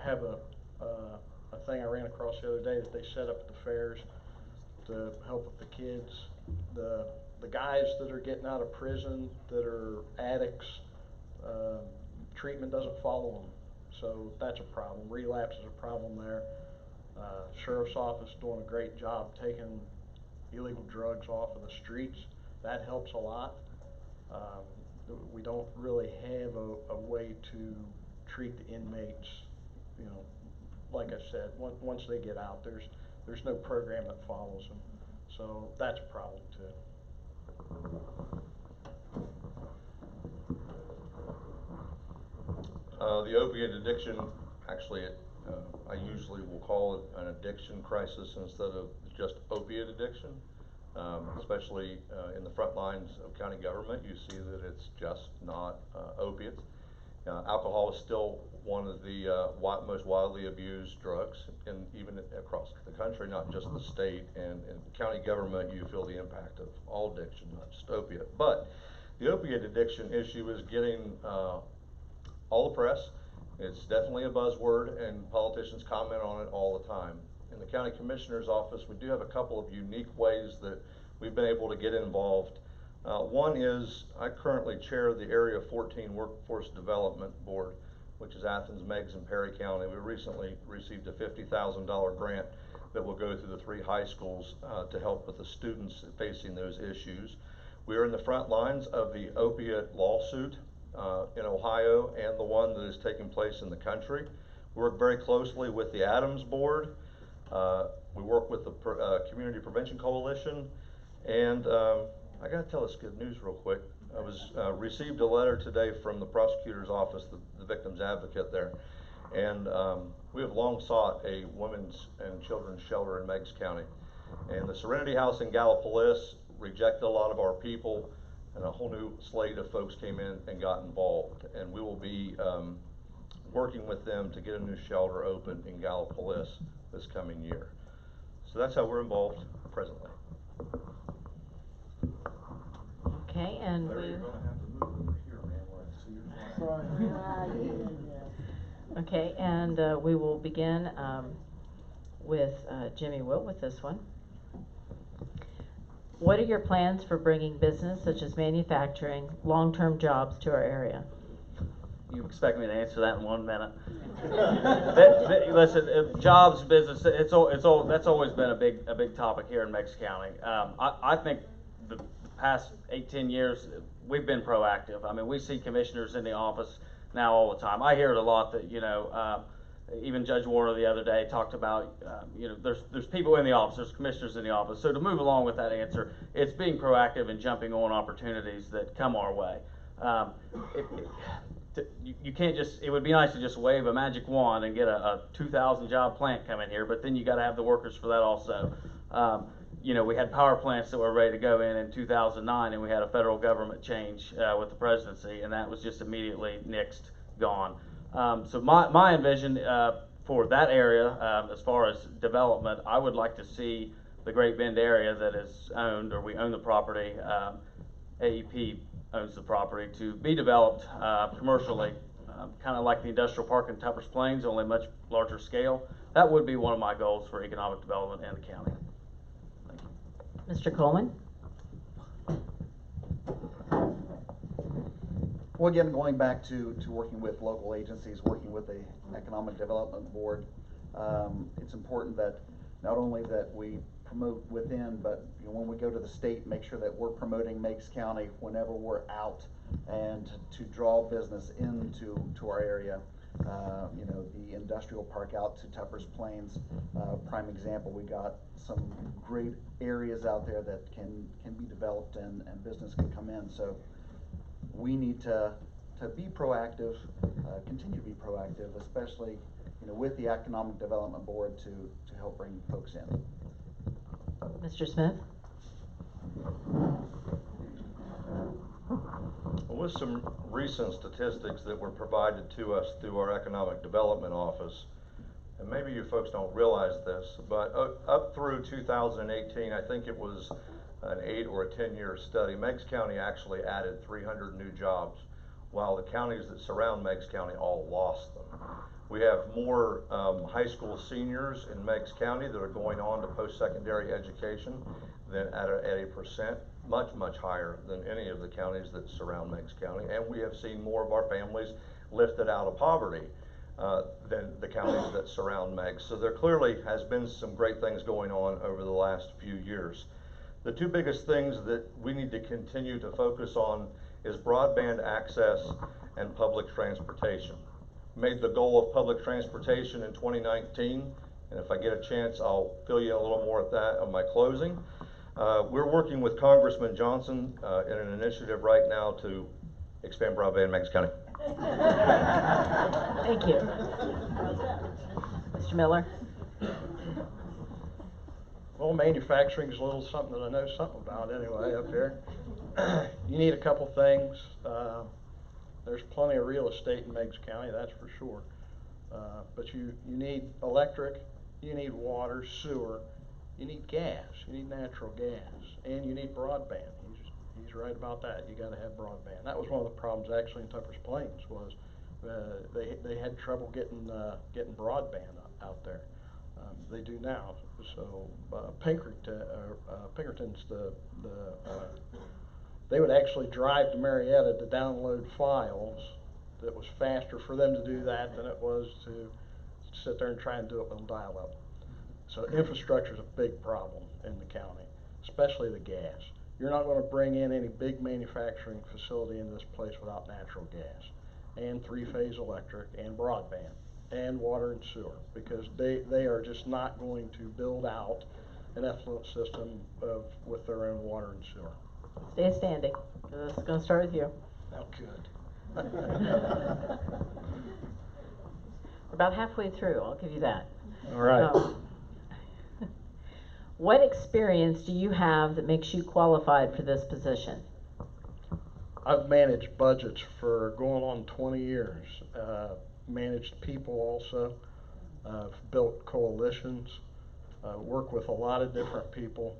have a thing I ran across the other day that they set up at the fairs to help with the kids. The the guys that are getting out of prison that are addicts, uh, treatment doesn't follow them, so that's a problem. Relapse is a problem there. Sheriff's office doing a great job taking illegal drugs off of the streets. That helps a lot. Um, we don't really have a way to treat the inmates, you know, like I said, once they get out, there's no program that follows them. So that's a problem too. The opiate addiction, actually, I usually will call it an addiction crisis instead of just opiate addiction. Especially in the front lines of county government, you see that it's just not opiates. Alcohol is still one of the most widely abused drugs, and even across the country, not just the state. And in county government, you feel the impact of all addiction, not just opiate. But the opiate addiction issue is getting all the press. It's definitely a buzzword, and politicians comment on it all the time. In the county commissioner's office, we do have a couple of unique ways that we've been able to get involved. One is I currently chair the Area 14 Workforce Development Board, which is Athens, Meigs, and Perry County. We recently received a $50,000 grant that will go through the 3 high schools to help with the students facing those issues. We are in the front lines of the opiate lawsuit in Ohio and the one that is taking place in the country. We work very closely with the Adams Board. We work with the Community Prevention Coalition, and I got to tell this good news real quick. I was received a letter today from the prosecutor's office, the victim's advocate there, and we have long sought a women's and children's shelter in Meigs County, and the Serenity House in Gallipolis rejected a lot of our people, and a whole new slate of folks came in and got involved, and we will be working with them to get a new shelter open in Gallipolis this coming year. So that's how we're involved presently. Okay, and Larry, you're gonna have to move over here, man, where I see your flag. okay, and we will begin with Jimmy Wilt with this one. What are your plans for bringing business such as manufacturing, long-term jobs to our area? You expect me to answer that in 1 minute? Listen, jobs, business, that's always been a big topic here in Meigs County. I think the past 8-10 years we've been proactive. I mean, we see commissioners in the office now all the time. I hear it a lot that even Judge Warner the other day talked about there's people in the office, there's commissioners in the office. So to move along with that answer, it's being proactive and jumping on opportunities that come our way. You can't just, it would be nice to just wave a magic wand and get a 2,000 job plant coming here, but then you got to have the workers for that also. We had power plants that were ready to go in 2009, and we had a federal government change with the presidency, and that was just immediately nixed, gone. So my envision for that area, as far as development, I would like to see the Great Bend area that is owned, or we own the property, AEP owns the property, to be developed commercially, kind of like the industrial park in Tuppers Plains, only much larger scale. That would be one of my goals for economic development in the county. Thank you. Mr. Coleman? Well, again, going back to working with local agencies, working with the Economic Development Board, it's important that not only that we promote within, but when we go to the state, make sure that we're promoting Meigs County whenever we're out, and to draw business into our area. The industrial park out to Tuppers Plains, prime example. We got some great areas out there that can be developed and business can come in. So we need to be proactive, continue to be proactive, especially with the Economic Development Board to help bring folks in. Mr. Smith? With some recent statistics that were provided to us through our Economic Development Office, and maybe you folks don't realize this, but up through 2018, I think it was an 8 or a 10-year study, Meigs County actually added 300 new jobs, while the counties that surround Meigs County all lost them. We have more high school seniors in Meigs County that are going on to post-secondary education than at a percent, much higher than any of the counties that surround Meigs County. And we have seen more of our families lifted out of poverty than the counties that surround Meigs. So there clearly has been some great things going on over the last few years. The two biggest things that we need to continue to focus on is broadband access and public transportation. Made the goal of public transportation in 2019, and if I get a chance, I'll fill you in a little more at that on my closing. We're working with Congressman Johnson in an initiative right now to expand broadband in Meigs County. Thank you. Mr. Miller? Well, manufacturing is a little something that I know something about anyway up here. You need a couple things. There's plenty of real estate in Meigs County, that's for sure. But you need electric, you need water, sewer, you need gas, you need natural gas, and you need broadband. He's right about that. You got to have broadband. That was one of the problems actually in Tucker's Plains was they had trouble getting broadband out there. They do now. So Pinkerton's they would actually drive to Marietta to download files. That was faster for them to do that than it was to sit there and try and do it with dial-up. So infrastructure is a big problem in the county, especially the gas. You're not going to bring in any big manufacturing facility in this place without natural gas and three-phase electric and broadband and water and sewer, because they are just not going to build out an effluent system with their own water and sewer. Stay standing. This is going to start with you. Oh, good. We're about halfway through, I'll give you that. All right. What experience do you have that makes you qualified for this position? I've managed budgets for going on 20 years. Managed people also. I've built coalitions. Worked with a lot of different people.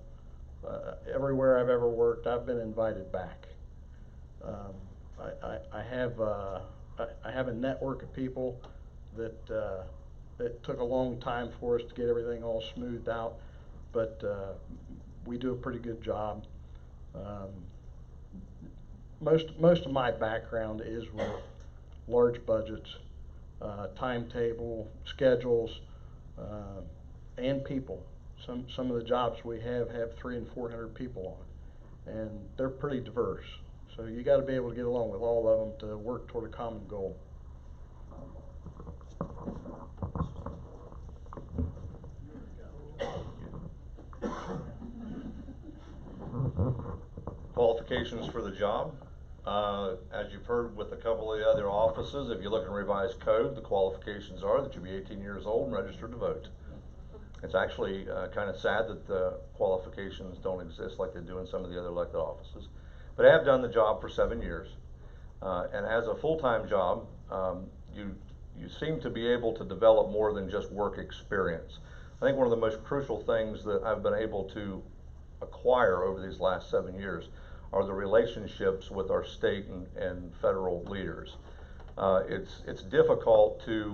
Everywhere I've ever worked, I've been invited back. I have a network of people that it took a long time for us to get everything all smoothed out, but we do a pretty good job. Most of my background is with large budgets, timetable, schedules, and people. Some of the jobs we have 300 and 400 people on, and they're pretty diverse. So you got to be able to get along with all of them to work toward a common goal. Qualifications for the job. As you've heard with a couple of the other offices, if you look in revised code, the qualifications are that you be 18 years old and registered to vote. It's actually kind of sad that the qualifications don't exist like they do in some of the other elected offices. But I have done the job for 7 years. And as a full-time job, you seem to be able to develop more than just work experience. I think one of the most crucial things that I've been able to acquire over these last 7 years are the relationships with our state and federal leaders. It's difficult to,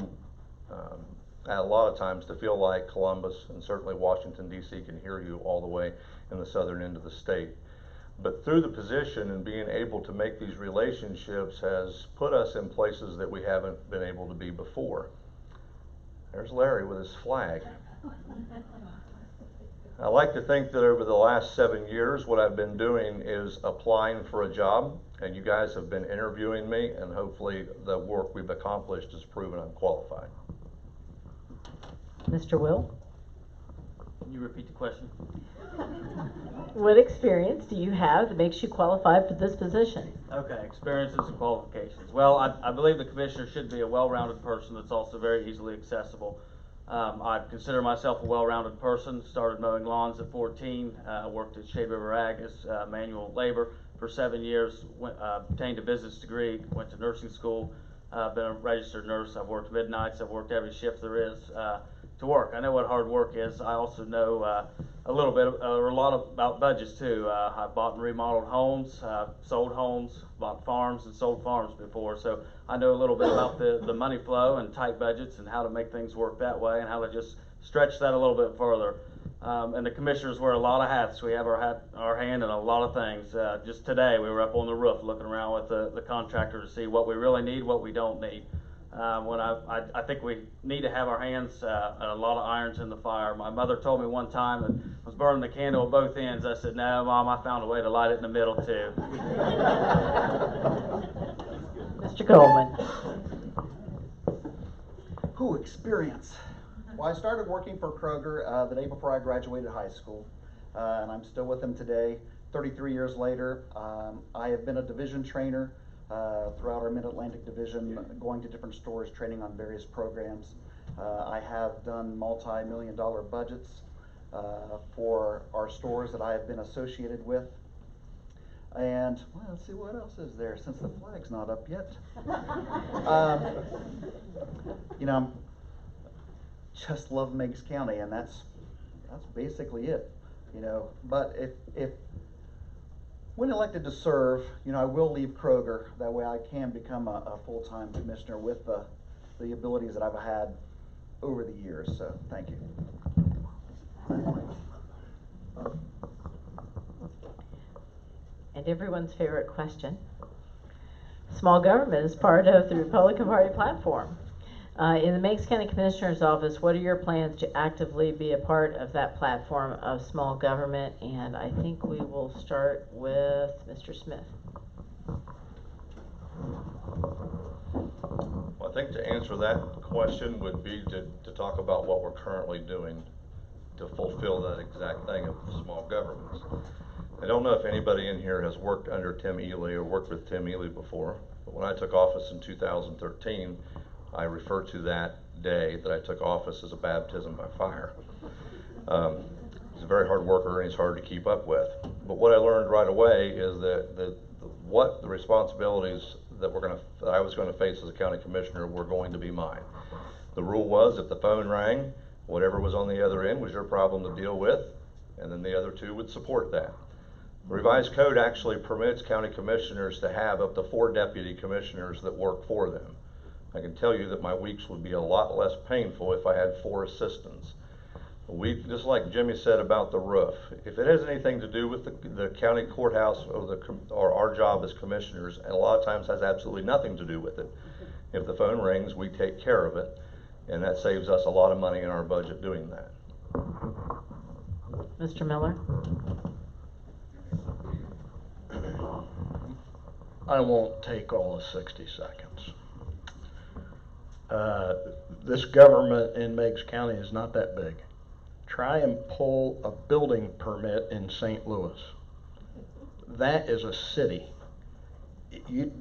a lot of times, to feel like Columbus and certainly Washington, D.C. can hear you all the way in the southern end of the state. But through the position and being able to make these relationships has put us in places that we haven't been able to be before. There's Larry with his flag. I like to think that over the last 7 years, what I've been doing is applying for a job, and you guys have been interviewing me, and hopefully the work we've accomplished has proven I'm qualified. Mr. Will? Can you repeat the question? What experience do you have that makes you qualified for this position? Okay, experiences and qualifications. Well, I believe the commissioner should be a well-rounded person that's also very easily accessible. I consider myself a well-rounded person. Started mowing lawns at 14, worked at Shade River Ag as manual labor for 7 years, obtained a business degree, went to nursing school, been a registered nurse. I've worked midnights, I've worked every shift there is. to work. I know what hard work is. I also know a little bit, or a lot about budgets too. I've bought and remodeled homes, sold homes, bought farms and sold farms before. So I know a little bit about the money flow and tight budgets and how to make things work that way and how to just stretch that a little bit further. And the commissioners wear a lot of hats. We have our hand in a lot of things. Just today we were up on the roof looking around with the contractor to see what we really need, what we don't need. When I think we need to have our hands and a lot of irons in the fire. My mother told me one time that I was burning the candle at both ends. I said, no, Mom, I found a way to light it in the middle too. Mr. Coleman. Who experience? Well, I started working for Kroger the day before I graduated high school, and I'm still with them today. 33 years later, I have been a division trainer throughout our Mid-Atlantic division, going to different stores, training on various programs. I have done multi-million-dollar budgets for our stores that I have been associated with. And well, let's see what else is there since the flag's not up yet. You know, just love Meigs County, and that's basically it. You know, but if when elected to serve, you know, I will leave Kroger. That way I can become a full-time commissioner with the abilities that I've had over the years. So thank you. And everyone's favorite question. Small government is part of the Republican Party platform. In the Meigs County Commissioner's Office, what are your plans to actively be a part of that platform of small government? And I think we will start with Mr. Smith. Well, I think to answer that question would be to talk about what we're currently doing to fulfill that exact thing of small governments. I don't know if anybody in here has worked under Tim Ely or worked with Tim Ely before, but when I took office in 2013, I refer to that day that I took office as a baptism by fire. He's a very hard worker and he's hard to keep up with. But what I learned right away is that what the responsibilities that I was going to face as a county commissioner were going to be mine. The rule was if the phone rang, whatever was on the other end was your problem to deal with, and then the other two would support that. The revised code actually permits county commissioners to have up to 4 deputy commissioners that work for them. I can tell you that my weeks would be a lot less painful if I had 4 assistants. Just like Jimmy said about the roof, if it has anything to do with the county courthouse or our job as commissioners, and a lot of times has absolutely nothing to do with it, if the phone rings, we take care of it, and that saves us a lot of money in our budget doing that. Mr. Miller? I won't take all of 60 seconds. This government in Meigs County is not that big. Try and pull a building permit in St. Louis. That is a city. You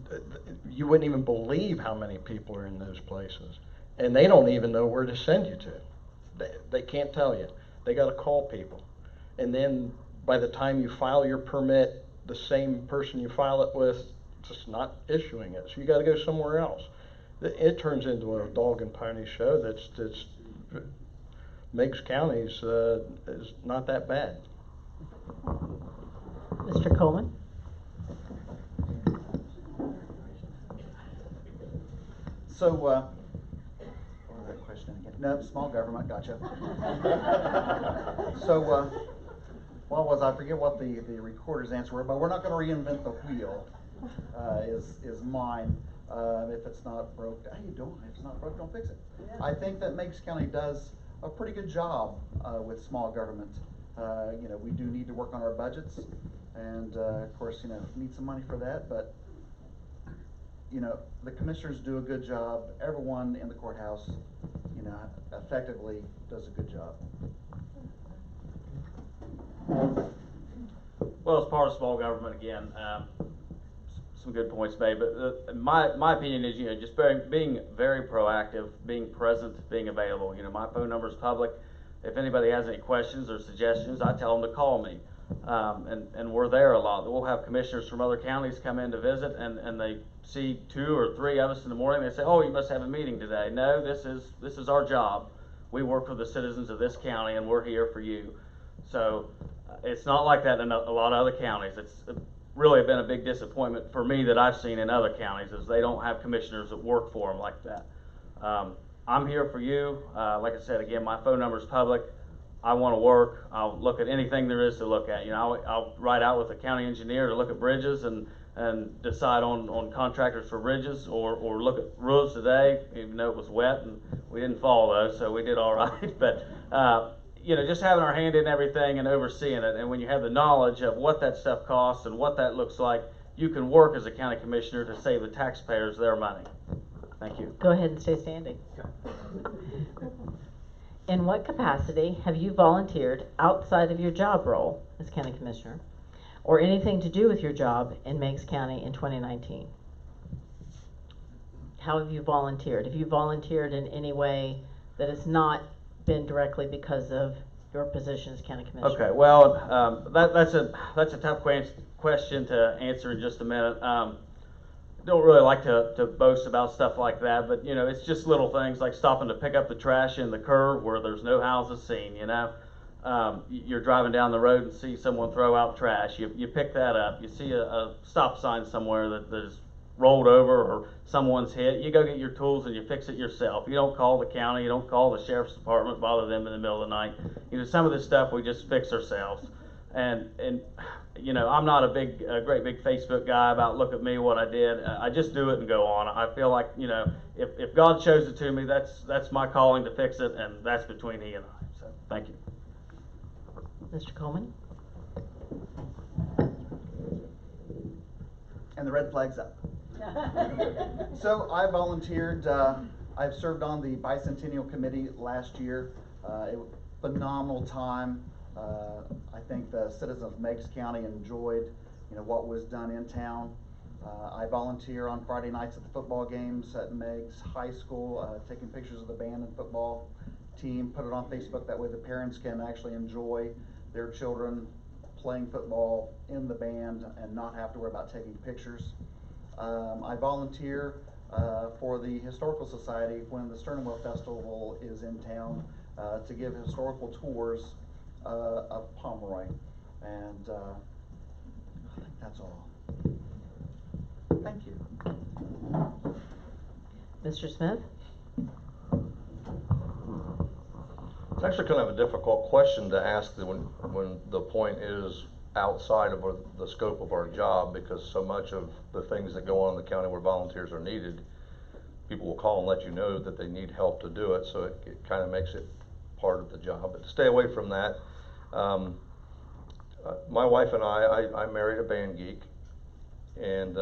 wouldn't even believe how many people are in those places. And they don't even know where to send you to. They can't tell you. They got to call people. And then by the time you file your permit, the same person you file it with just not issuing it. So you got to go somewhere else. It turns into a dog and pony show that's Meigs County is not that bad. Mr. Coleman? So, what was that question again? No, small government, gotcha. So, what was, I forget what the recorder's answer were, but we're not gonna reinvent the wheel, is mine. If it's not broke, hey, if it's not broke, don't fix it. Yeah. I think that Meigs County does a pretty good job with small government. You know, we do need to work on our budgets, and of course, you know, need some money for that, but you know, the commissioners do a good job. Everyone in the courthouse, you know, effectively does a good job. Well, as part of small government, again, some good points made, but my opinion is, you know, just being very proactive, being present, being available. You know, my phone number is public. If anybody has any questions or suggestions, I tell them to call me. And we're there a lot. We'll have commissioners from other counties come in to visit, and they see 2 or 3 of us in the morning. They say, "Oh, you must have a meeting today." No, this is our job. We work for the citizens of this county, and we're here for you. So it's not like that in a lot of other counties. It's really been a big disappointment for me that I've seen in other counties, is they don't have commissioners that work for them like that. I'm here for you. Like I said, again, my phone number is public. I want to work. I'll look at anything there is to look at. You know, I'll ride out with the county engineer to look at bridges and decide on contractors for bridges, or look at roads today, even though it was wet and we didn't follow those, so we did all right. But you know, just having our hand in everything and overseeing it, and when you have the knowledge of what that stuff costs and what that looks like, you can work as a county commissioner to save the taxpayers their money. Thank you. Go ahead and stay standing. In what capacity have you volunteered outside of your job role as county commissioner, or anything to do with your job in Meigs County in 2019? How have you volunteered? Have you volunteered in any way that has not been directly because of your position as county commissioner? Okay, well, that's a tough question to answer in just a minute. Don't really like to boast about stuff like that, but you know, it's just little things like stopping to pick up the trash in the curve where there's no houses seen. You know, you're driving down the road and see someone throw out trash. You pick that up. You see a stop sign somewhere that is rolled over or someone's hit. You go get your tools and you fix it yourself. You don't call the county. You don't call the sheriff's department, bother them in the middle of the night. You know, some of this stuff we just fix ourselves. And you know, I'm not a great big Facebook guy about look at me, what I did. I just do it and go on. I feel like, you know, if God shows it to me, that's my calling to fix it, and that's between He and I. So thank you. Mr. Coleman? And the red flag's up. So I volunteered, I've served on the Bicentennial Committee last year. It was a phenomenal time. I think the citizens of Meigs County enjoyed, you know, what was done in town. I volunteer on Friday nights at the football games at Meigs High School, taking pictures of the band and football team, put it on Facebook. That way the parents can actually enjoy their children playing football in the band and not have to worry about taking pictures. I volunteer for the Historical Society when the Sternwell Festival is in town to give historical tours of Pomeroy, and I think that's all. Thank you. Mr. Smith? It's actually kind of a difficult question to ask when the point is outside of the scope of our job, because so much of the things that go on in the county where volunteers are needed, people will call and let you know that they need help to do it, so it kind of makes it part of the job. But to stay away from that, my wife and I married a band geek, and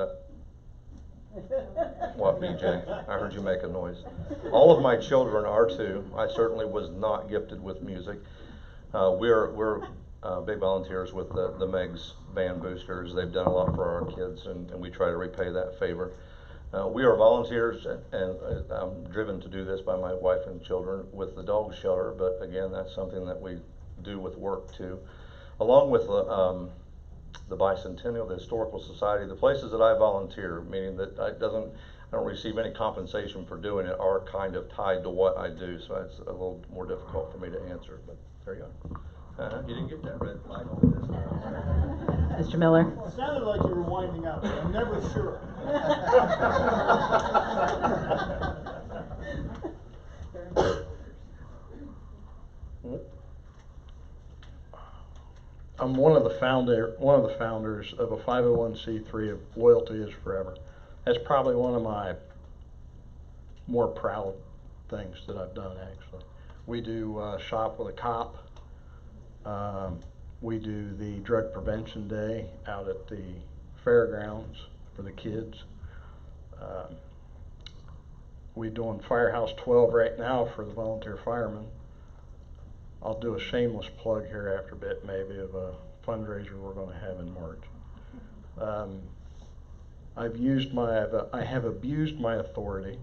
what, BJ? I heard you make a noise. All of my children are too. I certainly was not gifted with music. We're big volunteers with the Meigs Band Boosters. They've done a lot for our kids, and we try to repay that favor. We are volunteers, and I'm driven to do this by my wife and children with the dog shelter, but again, that's something that we do with work too. Along with the Bicentennial, the Historical Society, the places that I volunteer, meaning that I don't receive any compensation for doing it, are kind of tied to what I do, so it's a little more difficult for me to answer, but there you go. You didn't get that red flag on this. Mr. Miller? It sounded like you were winding up, but I'm never sure. I'm one of the founders of a 501c3 of Loyalty Is Forever. That's probably one of my more proud things that I've done, actually. We do Shop with a Cop. We do the Drug Prevention Day out at the fairgrounds for the kids. We're doing Firehouse 12 right now for the volunteer firemen. I'll do a shameless plug here after a bit, maybe, of a fundraiser we're going to have in March. I have abused my authority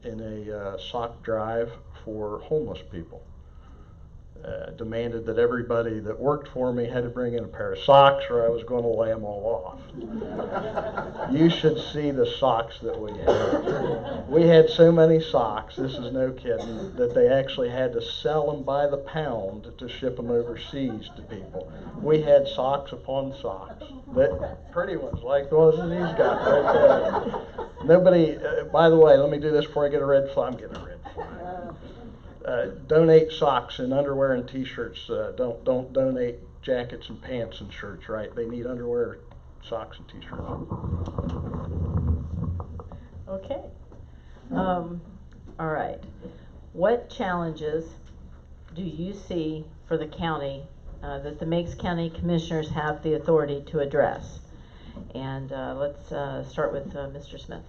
in a sock drive for homeless people. demanded that everybody that worked for me had to bring in a pair of socks or I was going to lay them all off. You should see the socks that we had. We had so many socks, this is no kidding, that they actually had to sell them by the pound to ship them overseas to people. We had socks upon socks, pretty ones like those that he's got right there. Nobody, by the way, let me do this before I get a red flag. I'm getting a red flag. Donate socks and underwear and t-shirts. Don't donate jackets and pants and shirts, right? They need underwear, socks, and t-shirts. Okay. All right. What challenges do you see for the county that the Meigs County Commissioners have the authority to address? And let's start with Mr. Smith.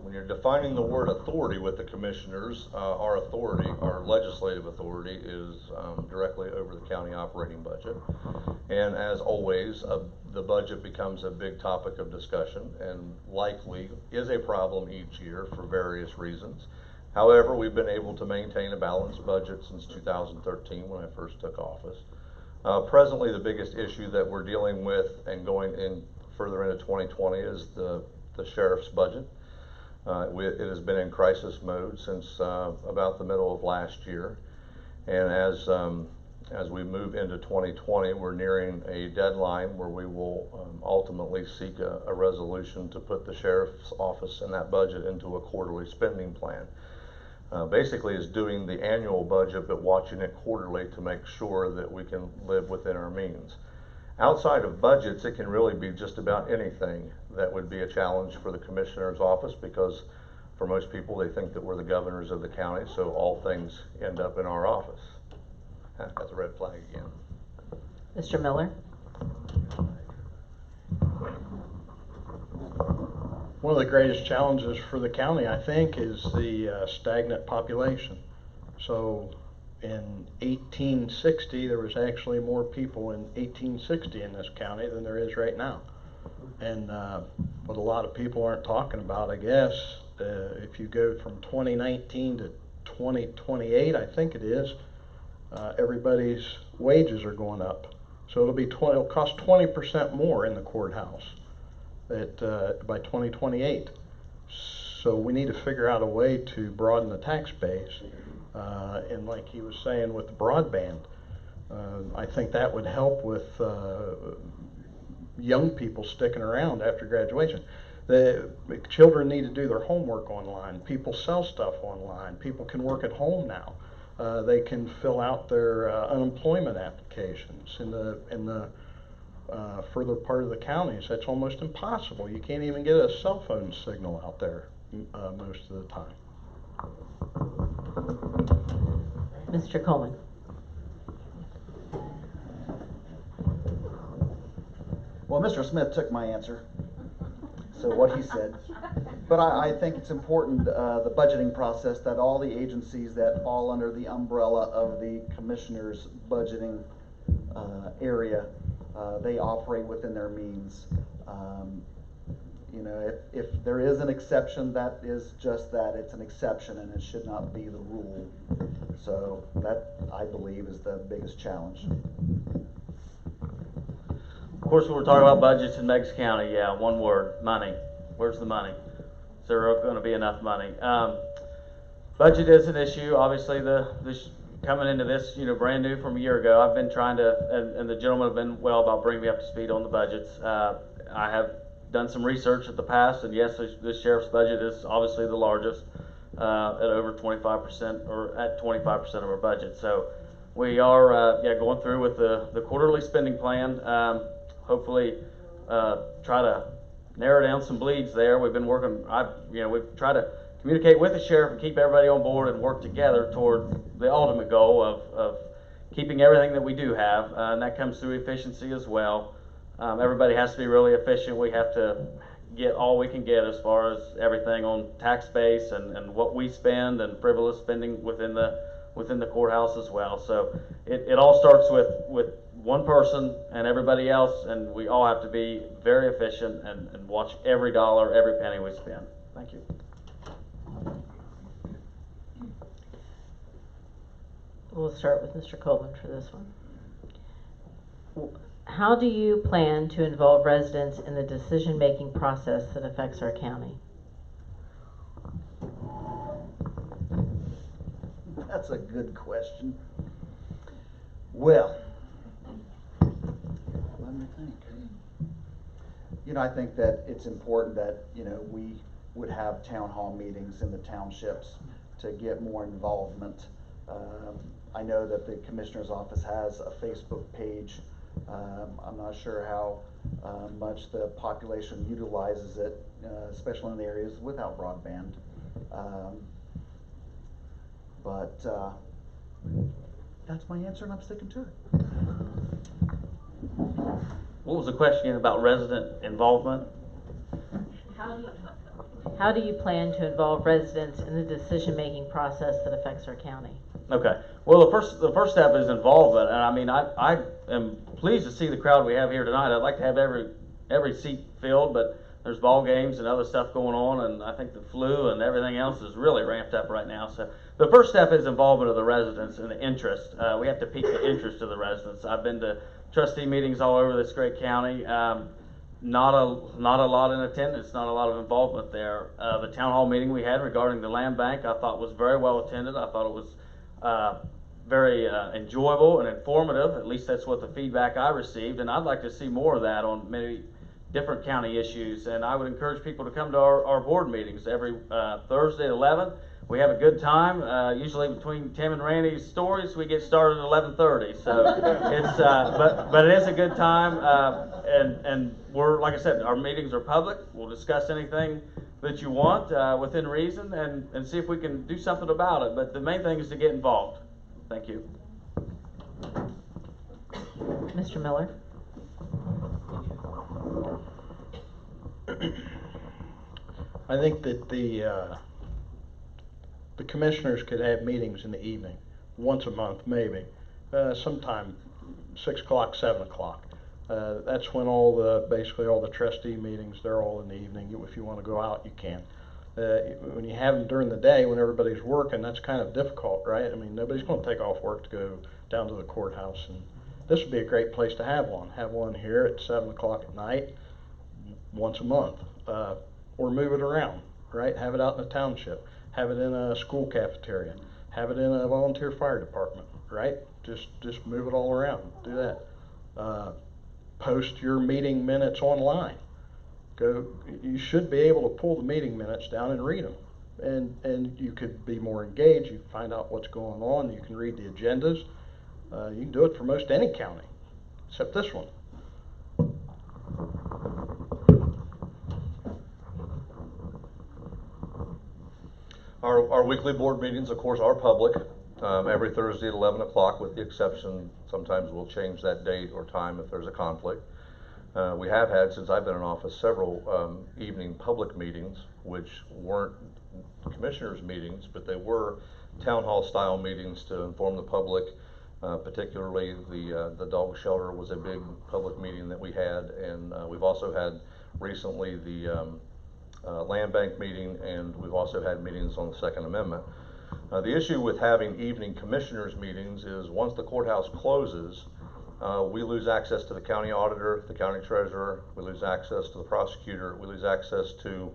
When you're defining the word authority with the commissioners, our authority, our legislative authority is directly over the county operating budget. And as always, the budget becomes a big topic of discussion and likely is a problem each year for various reasons. However, we've been able to maintain a balanced budget since 2013 when I first took office. Presently, the biggest issue that we're dealing with and going in further into 2020 is the sheriff's budget. It has been in crisis mode since about the middle of last year, and as we move into 2020, we're nearing a deadline where we will ultimately seek a resolution to put the sheriff's office and that budget into a quarterly spending plan. Basically is doing the annual budget but watching it quarterly to make sure that we can live within our means. Outside of budgets, it can really be just about anything that would be a challenge for the commissioner's office, because for most people they think that we're the governors of the county, so all things end up in our office. That's a red flag again. Mr. Miller? One of the greatest challenges for the county, I think, is the stagnant population. So in 1860, there was actually more people in 1860 in this county than there is right now. And what a lot of people aren't talking about, I guess, if you go from 2019 to 2028, I think it is, everybody's wages are going up. So it'll cost 20% more in the courthouse by 2028. So we need to figure out a way to broaden the tax base. And like he was saying with the broadband, I think that would help with young people sticking around after graduation. The children need to do their homework online. People sell stuff online. People can work at home now. They can fill out their unemployment applications in the further part of the counties. That's almost impossible. You can't even get a cell phone signal out there most of the time. Mr. Coleman? Well, Mr. Smith took my answer, so what he said. But I think it's important, the budgeting process, that all the agencies that fall under the umbrella of the commissioner's budgeting area, they operate within their means. You know, if there is an exception, that is just that, it's an exception and it should not be the rule. So that, I believe, is the biggest challenge. Of course, when we're talking about budgets in Meigs County, yeah, one word: money. Where's the money? Is there going to be enough money? Budget is an issue. Obviously, coming into this, brand new from a year ago, I've been trying to, and the gentlemen have been well about bringing me up to speed on the budgets. I have done some research at the past, and yes, this sheriff's budget is obviously the largest, at over 25%, or at 25% of our budget. So we are, going through with the quarterly spending plan. Hopefully, try to narrow down some bleeds there. We've been working. We've tried to communicate with the sheriff and keep everybody on board and work together toward the ultimate goal of keeping everything that we do have, and that comes through efficiency as well. Everybody has to be really efficient. We have to get all we can get as far as everything on tax base and what we spend and frivolous spending within the courthouse as well. So it all starts with one person and everybody else, and we all have to be very efficient and watch every dollar, every penny we spend. Thank you. We'll start with Mr. Coleman for this one. How do you plan to involve residents in the decision-making process that affects our county? That's a good question. Well, let me think. I think that it's important that, we would have town hall meetings in the townships to get more involvement. I know that the Commissioner's Office has a Facebook page. I'm not sure how much the population utilizes it, especially in the areas without broadband. But that's my answer, and I'm sticking to it. What was the question about resident involvement? How do you plan to involve residents in the decision-making process that affects our county? Okay. Well, the first step is involvement, and I mean, I am pleased to see the crowd we have here tonight. I'd like to have every seat filled, but there's ball games and other stuff going on, and I think the flu and everything else is really ramped up right now. So the first step is involvement of the residents and the interest. We have to pique the interest of the residents. I've been to trustee meetings all over this great county. Not a lot in attendance, not a lot of involvement there. The town hall meeting we had regarding the land bank, I thought was very well attended. I thought it was very enjoyable and informative. At least that's what the feedback I received, and I'd like to see more of that on maybe different county issues. And I would encourage people to come to our board meetings every Thursday at 11. We have a good time. Usually between Tim and Randy's stories, we get started at 11:30. So it's but it is a good time. And we're, like I said, our meetings are public. We'll discuss anything that you want within reason and see if we can do something about it. But the main thing is to get involved. Thank you. Mr. Miller? I think that the commissioners could have meetings in the evening, once a month maybe, sometime 6 o'clock, 7 o'clock. That's when basically all the trustee meetings, they're all in the evening. If you want to go out, you can. When you have them during the day when everybody's working, that's kind of difficult, right? I mean, nobody's going to take off work to go down to the courthouse, and this would be a great place to have one. Have one here at 7 o'clock at night, once a month, or move it around, right? Have it out in the township, have it in a school cafeteria, have it in a volunteer fire department, right? Just move it all around. Do that. Post your meeting minutes online. You should be able to pull the meeting minutes down and read them, and you could be more engaged. You can find out what's going on. You can read the agendas. You can do it for most any county, except this one. Our weekly board meetings, of course, are public, every Thursday at 11 o'clock, with the exception, sometimes we'll change that date or time if there's a conflict. We have had, since I've been in office, several evening public meetings, which weren't commissioners' meetings, but they were town hall style meetings to inform the public. Particularly the dog shelter was a big public meeting that we had, and we've also had recently the land bank meeting, and we've also had meetings on the Second Amendment. The issue with having evening commissioners meetings is once the courthouse closes, we lose access to the county auditor, the county treasurer, we lose access to the prosecutor, we lose access to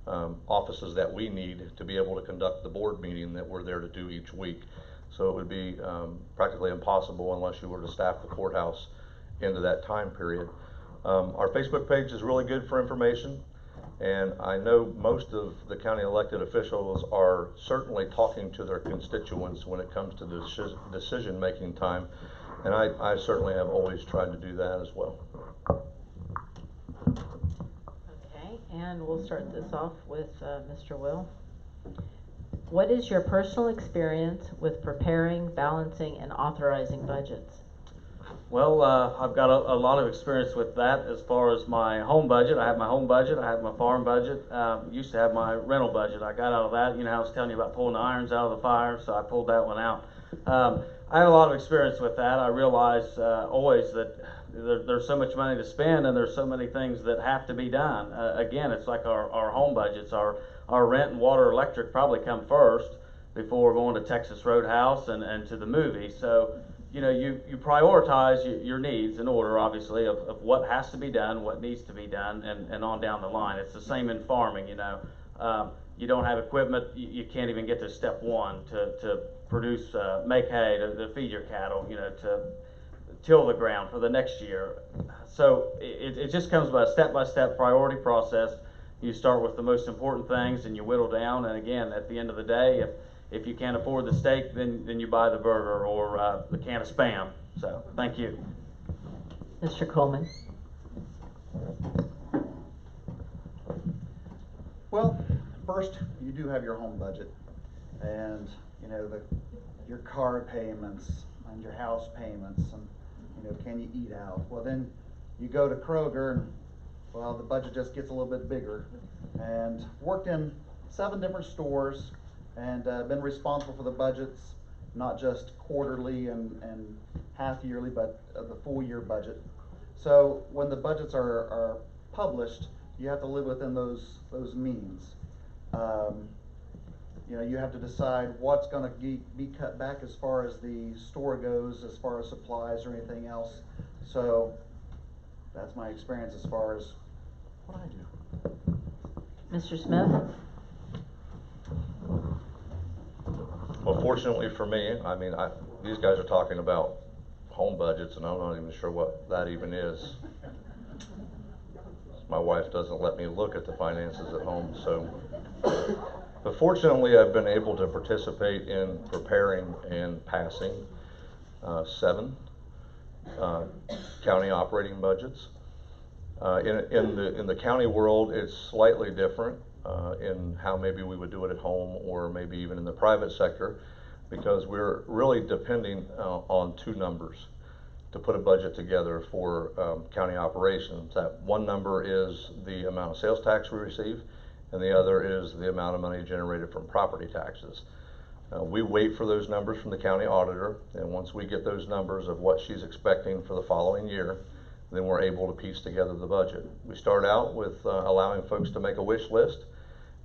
offices that we need to be able to conduct the board meeting that we're there to do each week. So it would be practically impossible unless you were to staff the courthouse into that time period. Our Facebook page is really good for information, and I know most of the county elected officials are certainly talking to their constituents when it comes to decision-making time, and I certainly have always tried to do that as well. Okay, and we'll start this off with Mr. Will. What is your personal experience with preparing, balancing, and authorizing budgets? Well, I've got a lot of experience with that as far as my home budget. I have my home budget, I have my farm budget, used to have my rental budget. I got out of that, I was telling you about pulling the irons out of the fire, so I pulled that one out. I had a lot of experience with that. I realize always that there's so much money to spend, and there's so many things that have to be done. Again, it's like our home budgets. Our rent and water, electric probably come first before going to Texas Roadhouse and to the movie. So, you know, you prioritize your needs in order, obviously, of what has to be done, what needs to be done, and on down the line. It's the same in farming, you know. You don't have equipment, you can't even get to step one to produce, make hay, to feed your cattle, you know, to till the ground for the next year. So it just comes by a step-by-step priority process. You start with the most important things and you whittle down, and again, at the end of the day, if you can't afford the steak, then you buy the burger or the can of Spam. So, thank you. Mr. Coleman. Well, first, you do have your home budget, and, you know, your car payments, and your house payments, and, you know, can you eat out? Well, then, you go to Kroger, and, well, the budget just gets a little bit bigger, and worked in 7 different stores, and been responsible for the budgets, not just quarterly and half yearly, but the full year budget. So, when the budgets are published, you have to live within those means. You know, you have to decide what's gonna be cut back as far as the store goes, as far as supplies or anything else. So, that's my experience as far as what I do. Mr. Smith? Well, fortunately for me, I mean, these guys are talking about home budgets, and I'm not even sure what that even is. My wife doesn't let me look at the finances at home, so. But fortunately, I've been able to participate in preparing and passing 7 county operating budgets. In the county world, it's slightly different in how maybe we would do it at home or maybe even in the private sector, because we're really depending on 2 numbers to put a budget together for county operations. That one number is the amount of sales tax we receive, and the other is the amount of money generated from property taxes. We wait for those numbers from the county auditor, and once we get those numbers of what she's expecting for the following year, then we're able to piece together the budget. We start out with allowing folks to make a wish list,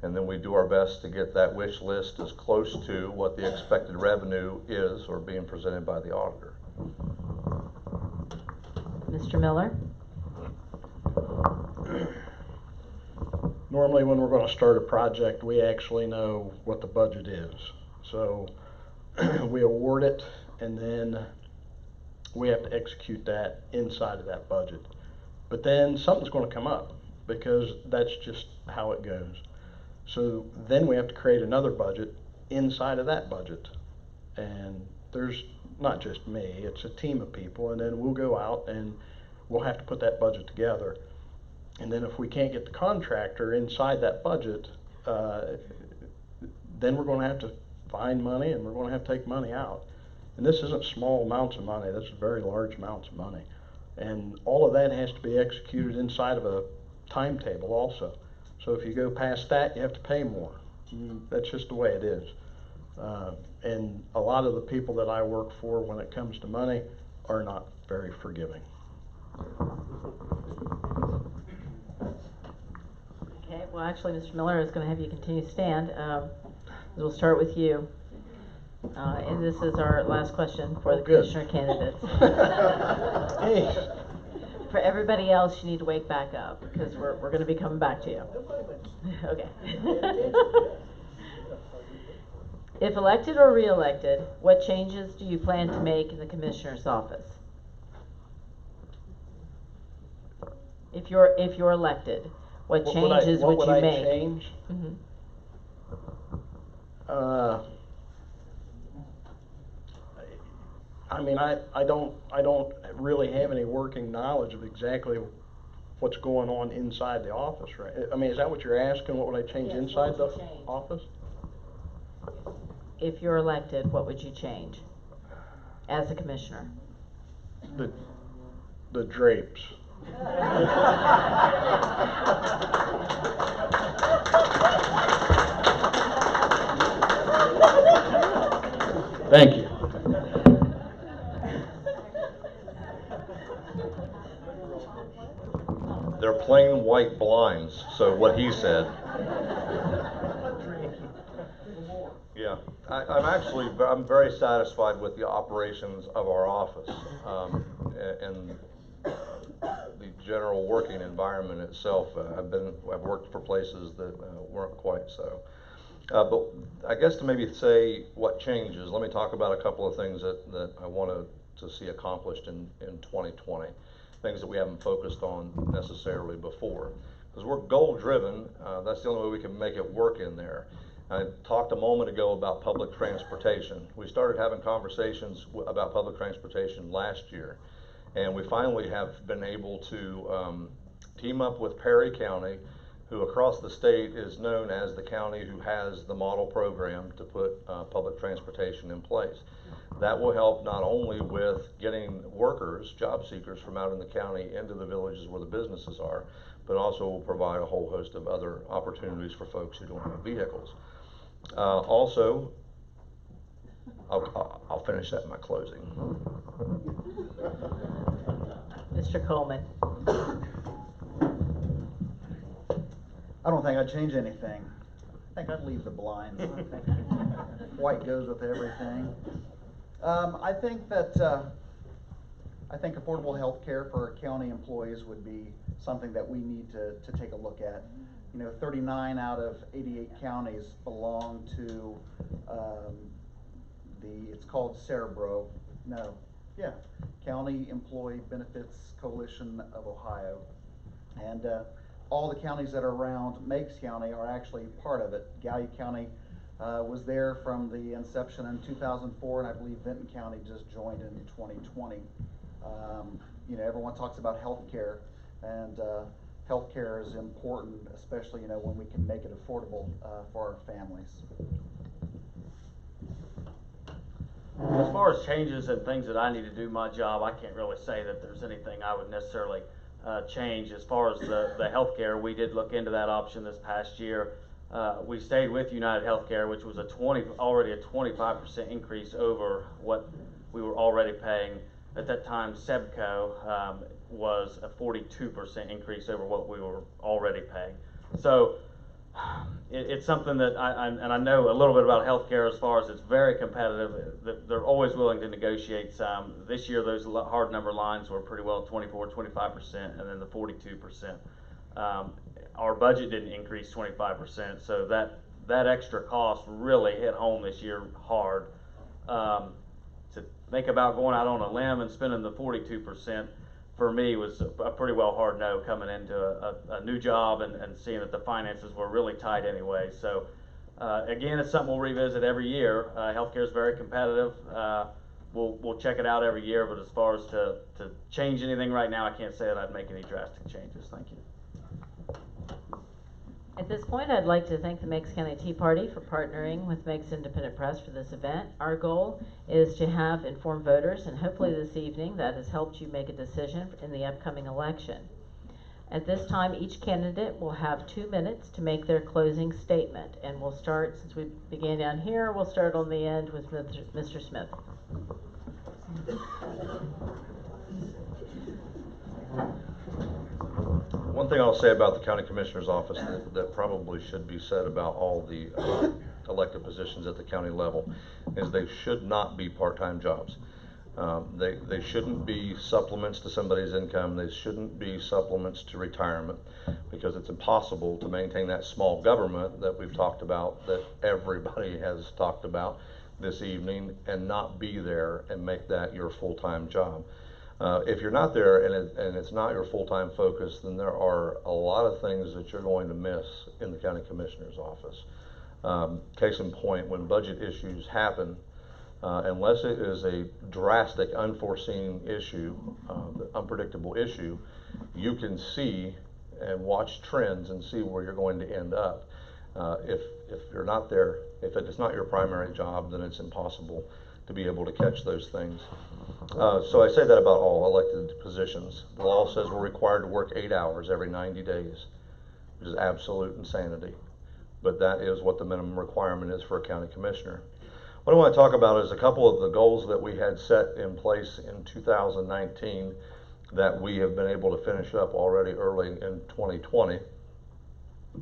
and then we do our best to get that wish list as close to what the expected revenue is or being presented by the auditor. Mr. Miller? Normally, when we're gonna start a project, we actually know what the budget is. So, we award it, and then we have to execute that inside of that budget. But then something's gonna come up, because that's just how it goes. So then we have to create another budget inside of that budget. And there's not just me, it's a team of people, and then we'll go out and we'll have to put that budget together. And then if we can't get the contractor inside that budget, then we're gonna have to find money, and we're gonna have to take money out. And this isn't small amounts of money, this is very large amounts of money. And all of that has to be executed inside of a timetable also. So if you go past that, you have to pay more. That's just the way it is. And a lot of the people that I work for, when it comes to money, are not very forgiving. Okay, well, actually, Mr. Miller is going to have you continue to stand. We'll start with you. And this is our last question for the good. commissioner candidates. Hey. For everybody else, you need to wake back up, because we're going to be coming back to you. Okay. If elected or re-elected, what changes do you plan to make in the commissioner's office? If you're elected, what changes would you make? What would I change? Mhm. I mean, I don't really have any working knowledge of exactly what's going on inside the office, right? I mean, is that what you're asking? What would I change Yes, inside what the would you change? office? If you're elected, what would you change as a commissioner? The drapes. Thank you. plain white blinds, so what he said. Yeah, I'm very satisfied with the operations of our office, and the general working environment itself. I've worked for places that weren't quite so. But I guess to maybe say what changes, let me talk about a couple of things that I wanted to see accomplished in 2020. Things that we haven't focused on necessarily before. Because we're goal driven, that's the only way we can make it work in there. I talked a moment ago about public transportation. We started having conversations about public transportation last year, and we finally have been able to team up with Perry County, who across the state is known as the county who has the model program to put public transportation in place. That will help not only with getting workers, job seekers from out in the county into the villages where the businesses are, but also will provide a whole host of other opportunities for folks who don't have vehicles. Also, I'll finish that in my closing. Mr. Coleman. I don't think I'd change anything. I think I'd leave the blinds. I think white goes with everything. I think affordable health care for our county employees would be something that we need to take a look at. 39 out of 88 counties belong to it's called Cerebro. County Employee Benefits Coalition of Ohio. And all the counties that are around Meigs County are actually part of it. Gallia County was there from the inception in 2004, and I believe Vinton County just joined in 2020. Everyone talks about health care, and health care is important, especially when we can make it affordable for our families. As far as changes and things that I need to do my job, I can't really say that there's anything I would necessarily change. As far as the healthcare, we did look into that option this past year. We stayed with United Healthcare, which was already a 25% increase over what we were already paying. At that time, Sebco was a 42% increase over what we were already paying. So it's something that I know a little bit about healthcare as far as it's very competitive. They're always willing to negotiate some. This year, those hard number lines were pretty well 24, 25%, and then the 42%. Our budget didn't increase 25%, so that extra cost really hit home this year hard. To think about going out on a limb and spending the 42%, for me was a pretty well hard no coming into a new job and seeing that the finances were really tight anyway. So again, it's something we'll revisit every year. Healthcare is very competitive. We'll check it out every year, but as far as to change anything right now, I can't say that I'd make any drastic changes. Thank you. At this point, I'd like to thank the Meigs County Tea Party for partnering with Meigs Independent Press for this event. Our goal is to have informed voters, and hopefully this evening that has helped you make a decision in the upcoming election. At this time, each candidate will have 2 minutes to make their closing statement, and we'll start, since we began down here, we'll start on the end with Mr. Smith. One thing I'll say about the county commissioner's office that probably should be said about all the elected positions at the county level is they should not be part-time jobs. They shouldn't be supplements to somebody's income. They shouldn't be supplements to retirement, because it's impossible to maintain that small government that we've talked about, that everybody has talked about this evening, and not be there and make that your full-time job. If you're not there and it's not your full-time focus, then there are a lot of things that you're going to miss in the county commissioner's office. Case in point, when budget issues happen, unless it is a drastic, unforeseen issue, unpredictable issue, you can see and watch trends and see where you're going to end up. If you're not there, if it is not your primary job, then it's impossible to be able to catch those things. So I say that about all elected positions. The law says we're required to work 8 hours every 90 days, which is absolute insanity. But that is what the minimum requirement is for a county commissioner. What I want to talk about is a couple of the goals that we had set in place in 2019 that we have been able to finish up already early in 2020.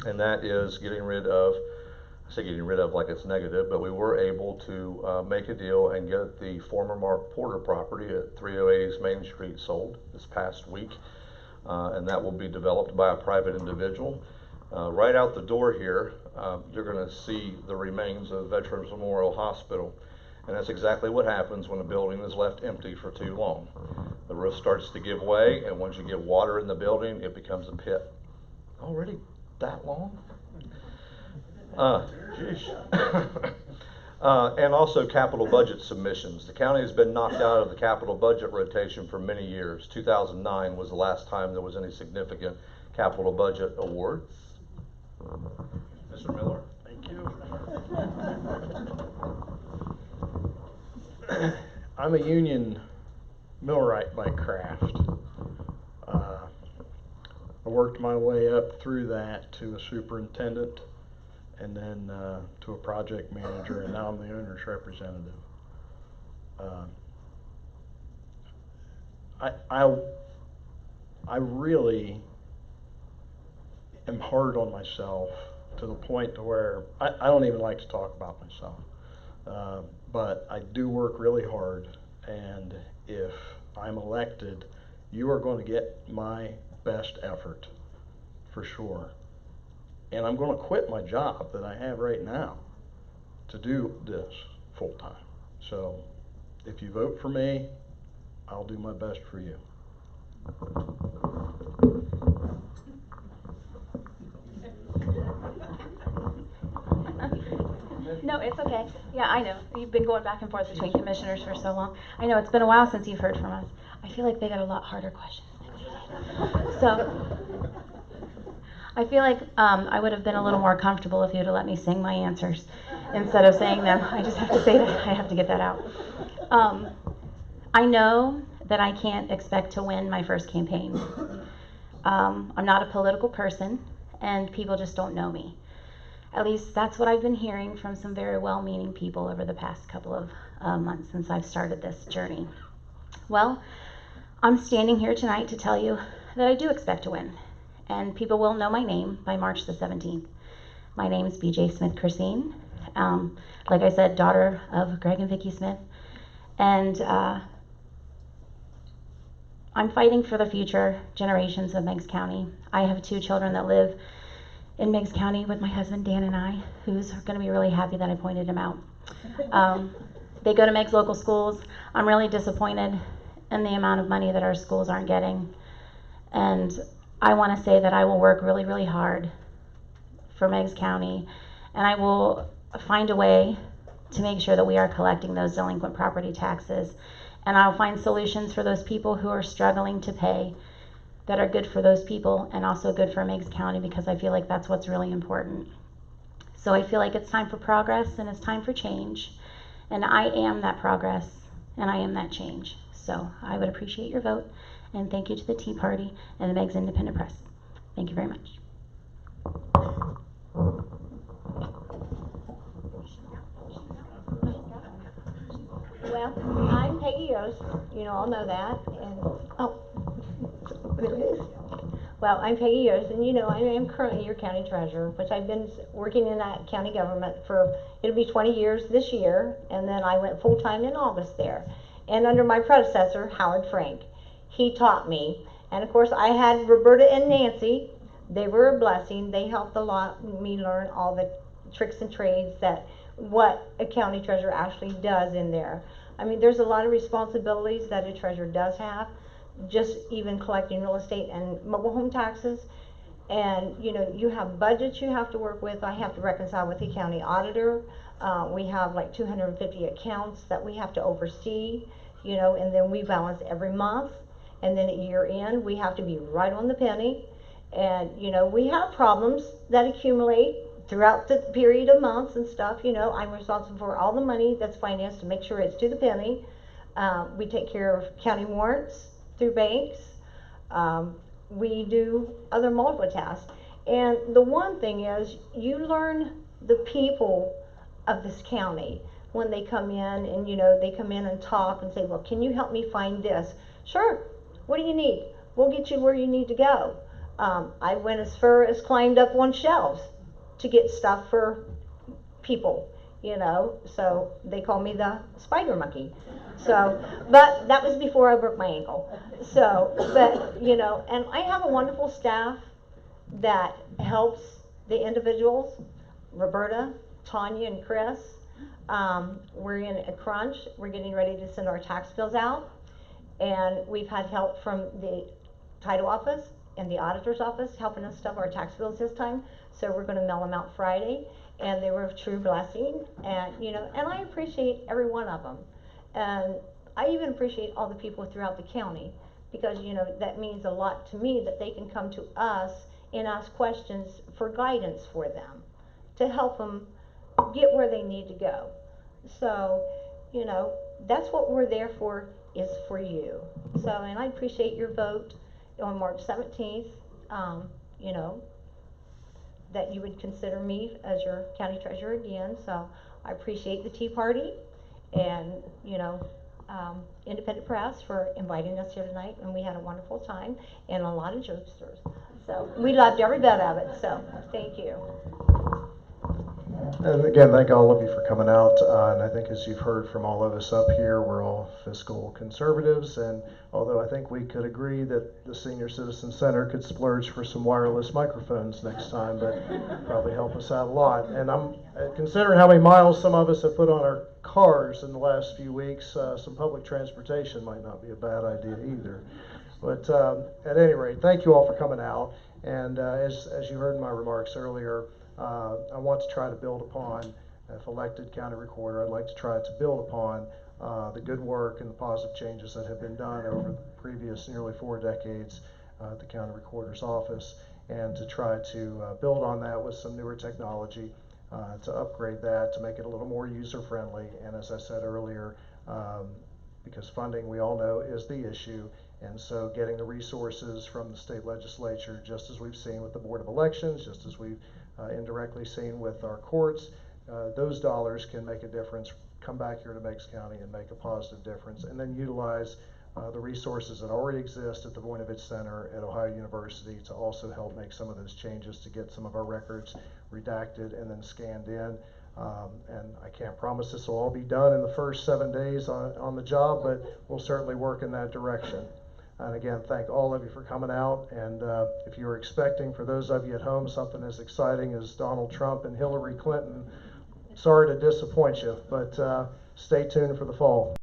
And that is getting rid of, I say getting rid of like it's negative, but we were able to make a deal and get the former Mark Porter property at 308 East Main Street sold this past week. And that will be developed by a private individual. Right out the door here, you're going to see the remains of Veterans Memorial Hospital. And that's exactly what happens when a building is left empty for too long. The roof starts to give way, and once you get water in the building, it becomes a pit. Already that long? And also capital budget submissions. The county has been knocked out of the capital budget rotation for many years. 2009 was the last time there was any significant capital budget awards. Mr. Miller? Thank you. I'm a union millwright by craft. I worked my way up through that to a superintendent, and then to a project manager, and now I'm the owner's representative. I really am hard on myself to the point to where I don't even like to talk about myself. But I do work really hard, and if I'm elected, you are going to get my best effort, for sure. And I'm going to quit my job that I have right now to do this full time. So if you vote for me, I'll do my best for you. No, it's okay. Yeah, I know. You've been going back and forth between commissioners for so long. I know it's been a while since you've heard from us. I feel like they got a lot harder questions next time. So, I feel like I would have been a little more comfortable if you'd have let me sing my answers instead of saying them. I just have to say that. I have to get that out. I know that I can't expect to win my first campaign. I'm not a political person, and people just don't know me. At least that's what I've been hearing from some very well-meaning people over the past couple of months since I've started this journey. Well, I'm standing here tonight to tell you that I do expect to win, and people will know my name by March the 17th. My name is B.J. Smith Christine. Like I said, daughter of Greg and Vicki Smith, and I'm fighting for the future generations of Meigs County. I have 2 children that live in Meigs County with my husband Dan and I, who's going to be really happy that I pointed him out. They go to Meigs local schools. I'm really disappointed in the amount of money that our schools aren't getting. And I want to say that I will work really, really hard for Meigs County, and I will find a way to make sure that we are collecting those delinquent property taxes. And I'll find solutions for those people who are struggling to pay that are good for those people and also good for Meigs County, because I feel like that's what's really important. So I feel like it's time for progress and it's time for change. And I am that progress and I am that change. So I would appreciate your vote, and thank you to the Tea Party and the Meigs Independent Press. Thank you very much. Well, I'm Peggy Yost. You all know that. And oh, there it is. Well, I'm Peggy Yost, and I am currently your county treasurer, which I've been working in that county government for, it'll be 20 years this year, and then I went full-time in August there. And under my predecessor, Howard Frank, he taught me. And of course, I had Roberta and Nancy. They were a blessing. They helped me learn all the tricks and trades that what a county treasurer actually does in there. I mean, there's a lot of responsibilities that a treasurer does have, just even collecting real estate and mobile home taxes. And you have budgets you have to work with. I have to reconcile with the county auditor. We have like 250 accounts that we have to oversee, and then we balance every month. And then at year end, we have to be right on the penny. And we have problems that accumulate throughout the period of months and stuff. I'm responsible for all the money that's financed to make sure it's to the penny. We take care of county warrants through banks. We do other multiple tasks. And the one thing is, you learn the people of this county when they come in, and they come in and talk and say, well, can you help me find this? Sure. What do you need? We'll get you where you need to go. I went as far as climbed up on shelves to get stuff for people, you know, so they call me the spider monkey. So, but that was before I broke my ankle. So, but, you know, and I have a wonderful staff that helps the individuals, Roberta, Tanya, and Chris. We're in a crunch. We're getting ready to send our tax bills out, and we've had help from the title office and the auditor's office helping us stub our tax bills this time. So we're going to mail them out Friday, and they were a true blessing. And you know, and I appreciate every one of them, and I even appreciate all the people throughout the county, because you know that means a lot to me that they can come to us and ask questions for guidance for them, to help them get where they need to go. So, you know, that's what we're there for, is for you. So, and I appreciate your vote on March 17th, you know, that you would consider me as your county treasurer again. So I appreciate the Tea Party and, you know, Independent Press for inviting us here tonight, and we had a wonderful time, and a lot of jokesters. So we loved every bit of it, so thank you. And again, thank all of you for coming out. And I think as you've heard from all of us up here, we're all fiscal conservatives. And although I think we could agree that the Senior Citizen Center could splurge for some wireless microphones next time, but probably help us out a lot. And I'm considering how many miles some of us have put on our cars in the last few weeks, some public transportation might not be a bad idea either. But at any rate, thank you all for coming out. And as you heard in my remarks earlier, I want to try to build upon, if elected county recorder, I'd like to try to build upon the good work and the positive changes that have been done over the previous nearly 4 decades at the county recorder's office, and to try to build on that with some newer technology, to upgrade that, to make it a little more user-friendly. And as I said earlier, because funding, we all know, is the issue. And so getting the resources from the state legislature, just as we've seen with the Board of Elections, just as we've indirectly seen with our courts, those dollars can make a difference, come back here to Meigs County and make a positive difference, and then utilize the resources that already exist at the Voinovich Center at Ohio University to also help make some of those changes to get some of our records redacted and then scanned in. And I can't promise this will all be done in the first 7 days on the job, but we'll certainly work in that direction. And again, thank all of you for coming out. And if you were expecting, for those of you at home, something as exciting as Donald Trump and Hillary Clinton, sorry to disappoint you, but stay tuned for the fall.